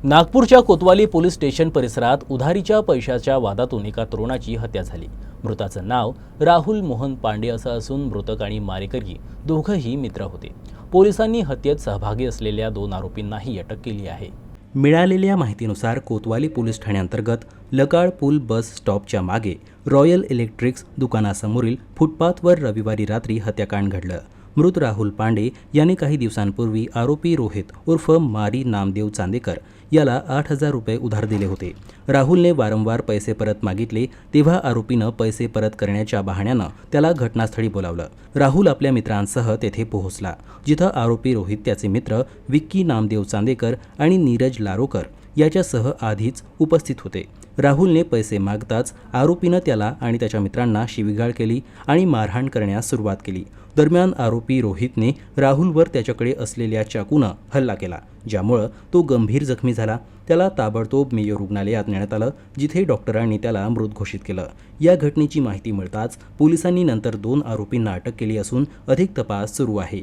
नागपूरच्या कोतवाली police station परिसरात उधारीच्या पैशाच्या वादातून एका तरुणाची हत्या झाली। मृताचं नाव राहुल मोहन पांडे असं असून मृतक आणि मारेकरी दोघंही मित्र होते। पोलिसांनी हत्येत सहभागी असलेल्या 2 आरोपींनाही अटक केली आहे। मिळालेल्या माहितीनुसार कोतवाली पोलीस ठाण्याअंतर्गत लकाळ पूल बस स्टॉपच्या मागे रॉयल इलेक्ट्रिक्स दुकानासमोरील फुटपाथवर रविवारी रात्री हत्याकांड घडलं। मृत राहुल पांडे यांनी काही दिवसांपूर्वी आरोपी रोहित उर्फ मारी नामदेव चांदेकर याला 8,000 रुपये उधार दिले होते। राहुलने वारंवार पैसे परत मागितले तेव्हा आरोपीनं पैसे परत करण्याच्या बहाण्यानं त्याला घटनास्थळी बोलावलं। राहुल आपल्या मित्रांसह तेथे पोहोचला, जिथं आरोपी रोहित, त्याचे मित्र विक्की नामदेव चांदेकर आणि नीरज लारोकर याच्यासह आधीच उपस्थित होते। राहुलने पैसे मागताच आरोपीनं त्याला आणि त्याच्या मित्रांना शिवीगाळ केली आणि मारहाण करण्यास सुरुवात केली। दरम्यान आरोपी रोहितने राहुलवर त्याच्याकडे असलेल्या चाकूनं हल्ला केला, ज्यामुळे तो गंभीर जखमी झाला। त्याला ताबडतोब मेयो रुग्णालयात नेण्यात आलं, जिथे डॉक्टरांनी त्याला मृत घोषित केलं। या घटनेची माहिती मिळताच पोलिसांनी नंतर 2 आरोपींना अटक केली असून अधिक तपास सुरू आहे।